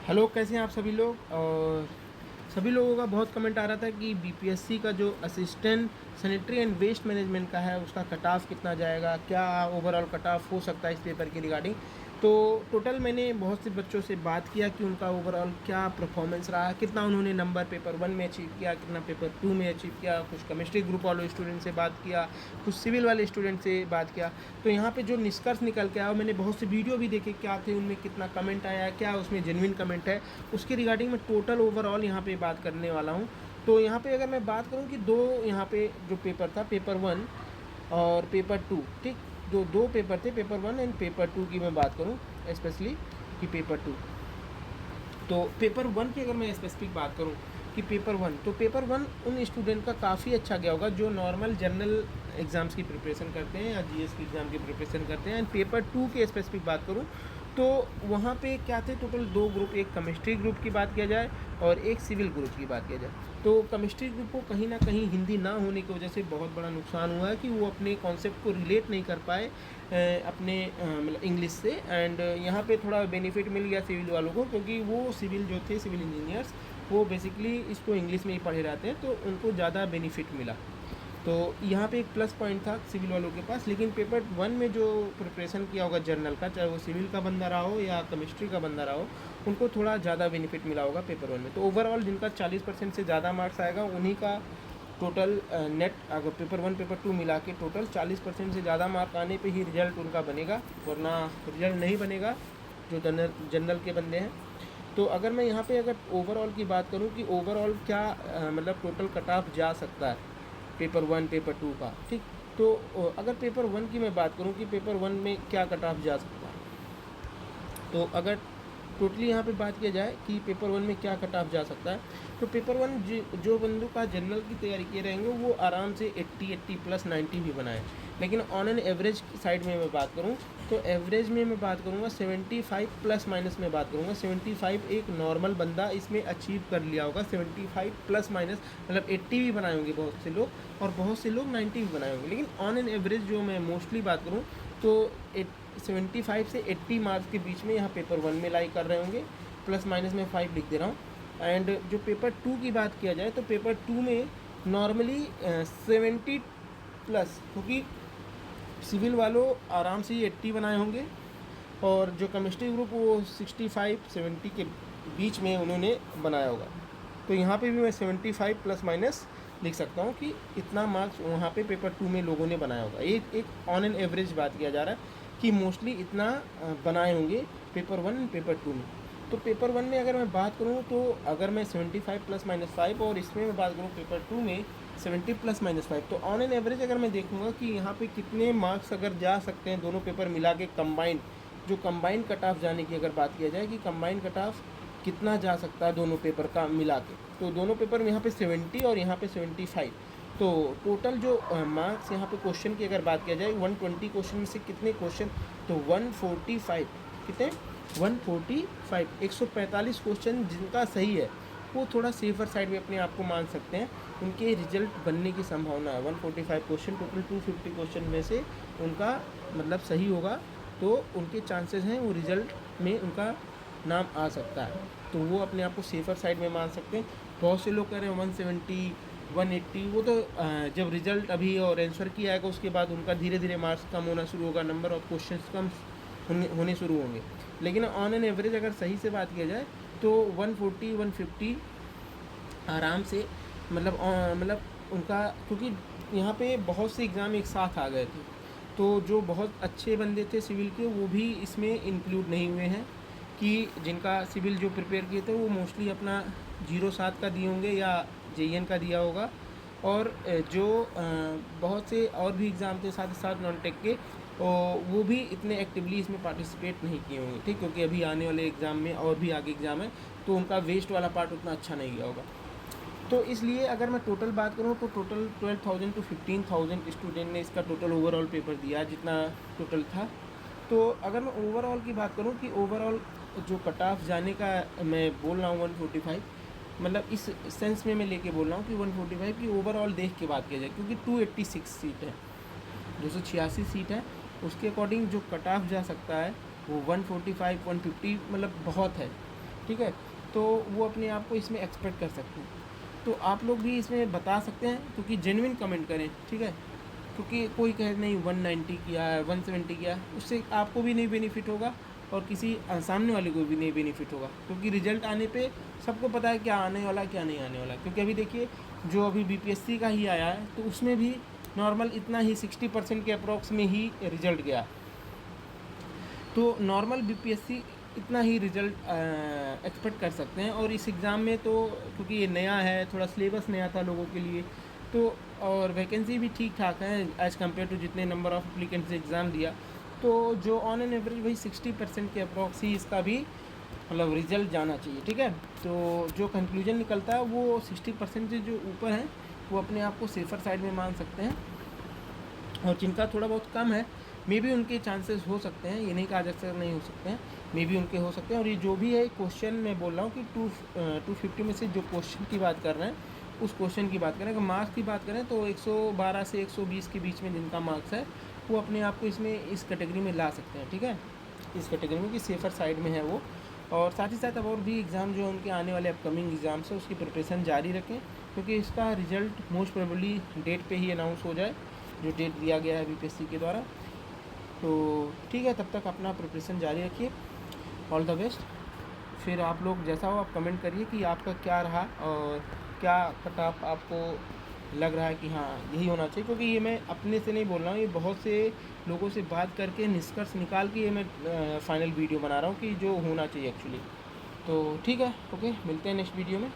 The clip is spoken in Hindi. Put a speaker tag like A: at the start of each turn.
A: हेलो, कैसे हैं आप सभी लोग। और सभी लोगों का बहुत कमेंट आ रहा था कि बीपीएससी का जो assistant sanitary and waste management का है उसका कट ऑफ कितना जाएगा, क्या ओवरऑल कट ऑफ हो सकता है इस पेपर के रिगार्डिंग। तो टोटल मैंने बहुत से बच्चों से बात किया कि उनका ओवरऑल क्या परफॉर्मेंस रहा, कितना उन्होंने नंबर पेपर 1 में अचीव किया, कितना पेपर 2 में अचीव किया। कुछ केमिस्ट्री ग्रुप वाले स्टूडेंट से बात किया, कुछ सिविल वाले स्टूडेंट से बात किया। तो यहाँ पे जो निष्कर्ष निकल के आया, मैंने बहुत से वीडियो भी देखे क्या थे उनमें, कितना कमेंट आया, क्या उसमें जेन्युइन कमेंट है, उसके रिगार्डिंग मैं टोटल ओवरऑल यहाँ पे बात करने वाला हूँ। तो यहाँ पे अगर मैं बात करूँ कि दो यहाँ पे जो पेपर था, पेपर 1 और पेपर 2, ठीक, जो दो पेपर थे, पेपर 1 एंड पेपर 2 की मैं बात करूँ स्पेशली कि पेपर 2। तो पेपर 1 की अगर मैं स्पेसिफिक बात करूँ कि पेपर 1, तो पेपर 1 उन स्टूडेंट का काफ़ी अच्छा गया होगा जो नॉर्मल जनरल एग्ज़ाम्स की प्रिपरेशन करते हैं या जीएस की एग्ज़ाम की प्रिपरेशन करते हैं। एंड पेपर 2 की स्पेसिफिक बात करूँ तो वहाँ पे क्या थे, टोटल दो ग्रुप, एक केमिस्ट्री ग्रुप की बात किया जाए और एक सिविल ग्रुप की बात किया जाए। तो केमिस्ट्री ग्रुप को कहीं ना कहीं हिंदी ना होने की वजह से बहुत बड़ा नुकसान हुआ है कि वो अपने कॉन्सेप्ट को रिलेट नहीं कर पाए अपने मतलब इंग्लिश से। एंड यहाँ पे थोड़ा बेनिफिट मिल गया सिविल वालों को, क्योंकि वो सिविल जो थे, सिविल इंजीनियर्स, वो बेसिकली इसको इंग्लिश में ही पढ़े रहते हैं, तो उनको ज़्यादा बेनिफिट मिला। तो यहाँ पे एक प्लस पॉइंट था सिविल वालों के पास। लेकिन पेपर 1 में जो प्रिपरेशन किया होगा जर्नल का, चाहे वो सिविल का बंदा रहा हो या केमिस्ट्री का बंदा रहा हो, उनको थोड़ा ज़्यादा बेनिफिट मिला होगा पेपर 1 में। तो ओवरऑल जिनका 40% से ज़्यादा मार्क्स आएगा उन्हीं का टोटल नेट, अगर पेपर 1 पेपर 2 मिला के टोटल 40% से ज़्यादा मार्क आने पे ही रिजल्ट उनका बनेगा, वरना रिजल्ट नहीं बनेगा जो जनरल के बंदे हैं। तो अगर मैं यहाँ पे अगर ओवरऑल की बात करूँ कि ओवरऑल क्या मतलब टोटल कट ऑफ जा सकता है पेपर 1 पेपर 2 का, ठीक। तो अगर पेपर 1 की मैं बात करूँ कि पेपर 1 में क्या कट ऑफ जा सकता है, तो अगर टोटली यहाँ पे बात किया जाए कि पेपर 1 में क्या कट ऑफ जा सकता है, तो पेपर 1 जो बंदों का जनरल की तैयारी किए रहेंगे वो आराम से 80 प्लस 90 भी बनाए। लेकिन ऑन एन एवरेज साइड में मैं बात करूँ तो एवरेज में मैं बात करूँगा 75 प्लस माइनस में बात करूँगा 75 एक नॉर्मल बंदा इसमें अचीव कर लिया होगा। 75 प्लस माइनस मतलब 80 भी बनाए होंगे बहुत से लोग, और बहुत से लोग 90 भी बनाए होंगे। लेकिन ऑन एन एवरेज जो मैं मोस्टली बात करूँ तो 75 से 80 मार्क्स के बीच में यहाँ पेपर 1 में लाई कर रहे होंगे। प्लस माइनस में 5 लिख दे रहा हूँ। एंड जो पेपर 2 की बात किया जाए तो पेपर 2 में नॉर्मली 70 प्लस, क्योंकि सिविल वालों आराम से ही 80 बनाए होंगे, और जो केमिस्ट्री ग्रुप वो 65-70 के बीच में उन्होंने बनाया होगा। तो यहाँ पे भी मैं 75 प्लस माइनस लिख सकता हूँ कि इतना मार्क्स वहाँ पे पेपर 2 में लोगों ने बनाया होगा। एक ऑन एन एवरेज बात किया जा रहा है कि मोस्टली इतना बनाए होंगे पेपर 1 एंड पेपर 2 में। तो पेपर 1 में अगर मैं बात करूँ तो अगर मैं 75 प्लस माइनस 5 और इसमें मैं बात करूँ पेपर 2 में 70 प्लस माइनस 5, तो ऑन एन एवरेज अगर मैं देखूँगा कि यहाँ पे कितने मार्क्स अगर जा सकते हैं दोनों पेपर मिला के कंबाइंड, जो कंबाइंड कट ऑफ जाने की अगर बात किया जाए कि कंबाइंड कट ऑफ कितना जा सकता है दोनों पेपर का मिला के, तो दोनों पेपर में यहाँ पे 70 और यहाँ पे 75। तो टोटल जो मार्क्स यहाँ पे क्वेश्चन की अगर बात किया जाए 120 क्वेश्चन में से कितने क्वेश्चन, तो 145, कितने 145, 145 क्वेश्चन जिनका सही है वो थोड़ा सेफर साइड में अपने आप को मान सकते हैं, उनके रिजल्ट बनने की संभावना है। 145 क्वेश्चन टोटल 250 क्वेश्चन में से उनका मतलब सही होगा, तो उनके चांसेस हैं वो रिज़ल्ट में उनका नाम आ सकता है, तो वो अपने आप को सेफर साइड में मान सकते हैं। बहुत से लोग कह रहे हैं 170 180, वो तो जब रिज़ल्ट अभी और आंसर किया आएगा उसके बाद उनका धीरे धीरे मार्क्स कम होना शुरू होगा, नंबर ऑफ क्वेश्चंस कम होने शुरू होंगे। लेकिन ऑन एन एवरेज अगर सही से बात किया जाए तो 140 150 आराम से मतलब उनका, क्योंकि यहाँ पे बहुत से एग्ज़ाम एक साथ आ गए थे, तो जो बहुत अच्छे बंदे थे सिविल के वो भी इसमें इंक्लूड नहीं हुए हैं, कि जिनका सिविल जो प्रिपेयर किए थे वो मोस्टली अपना 07 का दिए होंगे या जेईएन का दिया होगा, और जो बहुत से और भी एग्ज़ाम थे साथ ही साथ नॉन टेक के, वो भी इतने एक्टिवली इसमें पार्टिसिपेट नहीं किए होंगे, ठीक, क्योंकि अभी आने वाले एग्ज़ाम में और भी आगे एग्ज़ाम है, तो उनका वेस्ट वाला पार्ट उतना अच्छा नहीं गया होगा। तो इसलिए अगर मैं टोटल बात करूँ तो टोटल 12,000 to 15,000 स्टूडेंट ने इसका टोटल ओवरऑल पेपर दिया जितना टोटल था। तो अगर मैं ओवरऑल की बात करूँ कि ओवरऑल जो कट ऑफ जाने का मैं बोल रहा हूँ 145, मतलब इस सेंस में मैं लेके बोल रहा हूँ कि 145 की ओवरऑल देख के बात किया जाए, क्योंकि 286 सीट है, 286 सीट है, उसके अकॉर्डिंग जो कट ऑफ जा सकता है वो 145 150 मतलब बहुत है। ठीक है, तो वो अपने आप को इसमें एक्सपेक्ट कर सकते हैं। तो आप लोग भी इसमें बता सकते हैं, क्योंकि जेन्युइन कमेंट करें, ठीक है, क्योंकि कोई कहे नहीं 190 किया है, 170 किया है, उससे आपको भी नहीं बेनिफिट होगा और किसी सामने वाले को भी नहीं बेनिफिट होगा, क्योंकि रिजल्ट आने पे सबको पता है क्या आने वाला है क्या नहीं आने वाला। क्योंकि अभी देखिए जो अभी बीपीएससी का ही आया है, तो उसमें भी नॉर्मल इतना ही 60% के अप्रॉक्स में ही रिजल्ट गया। तो नॉर्मल बीपीएससी इतना ही रिजल्ट एक्सपेक्ट कर सकते हैं। और इस एग्ज़ाम में तो क्योंकि ये नया है, थोड़ा सिलेबस नया था लोगों के लिए, तो और वैकेंसी भी ठीक ठाक है एज़ कम्पेयर टू जितने नंबर ऑफ़ एप्लीकेंट्स एग्ज़ाम दिया, तो जो ऑन एन एवरेज वही 60% के अप्रॉक्स ही इसका भी मतलब रिजल्ट जाना चाहिए, ठीक है। तो जो कंक्लूजन निकलता है वो 60% से जो ऊपर हैं वो अपने आप को सेफ़र साइड में मान सकते हैं, और जिनका थोड़ा बहुत कम है मे बी उनके चांसेस हो सकते हैं, ये नहीं कहा जा सकता नहीं हो सकते हैं, मे बी उनके हो सकते हैं। और ये जो भी है क्वेश्चन मैं बोल रहा हूँ कि 250 में से जो क्वेश्चन की बात कर रहे हैं उस क्वेश्चन की बात करें। अगर मार्क्स की बात करें तो 112 से 120 के बीच में जिनका मार्क्स है वो अपने आप को इसमें इस कैटेगरी में ला सकते हैं, ठीक है, इस कैटेगरी में कि सेफ़र साइड में है वो। और साथ ही साथ अब और भी एग्ज़ाम जो उनके आने वाले अपकमिंग एग्ज़ाम्स है उसकी प्रिपरेशन जारी रखें, क्योंकि इसका रिज़ल्ट मोस्ट प्रोबेबली डेट पे ही अनाउंस हो जाए, जो डेट दिया गया है बीपीएससी के द्वारा। तो ठीक है, तब तक अपना प्रिपरेशन जारी रखिए, ऑल द बेस्ट। फिर आप लोग जैसा हो आप कमेंट करिए कि आपका क्या रहा और क्या कट ऑफ आपको लग रहा है कि हाँ यही होना चाहिए। क्योंकि ये मैं अपने से नहीं बोल रहा हूँ, ये बहुत से लोगों से बात करके निष्कर्ष निकाल के ये मैं फाइनल वीडियो बना रहा हूँ कि जो होना चाहिए एक्चुअली। तो ठीक है, ओके, मिलते हैं नेक्स्ट वीडियो में।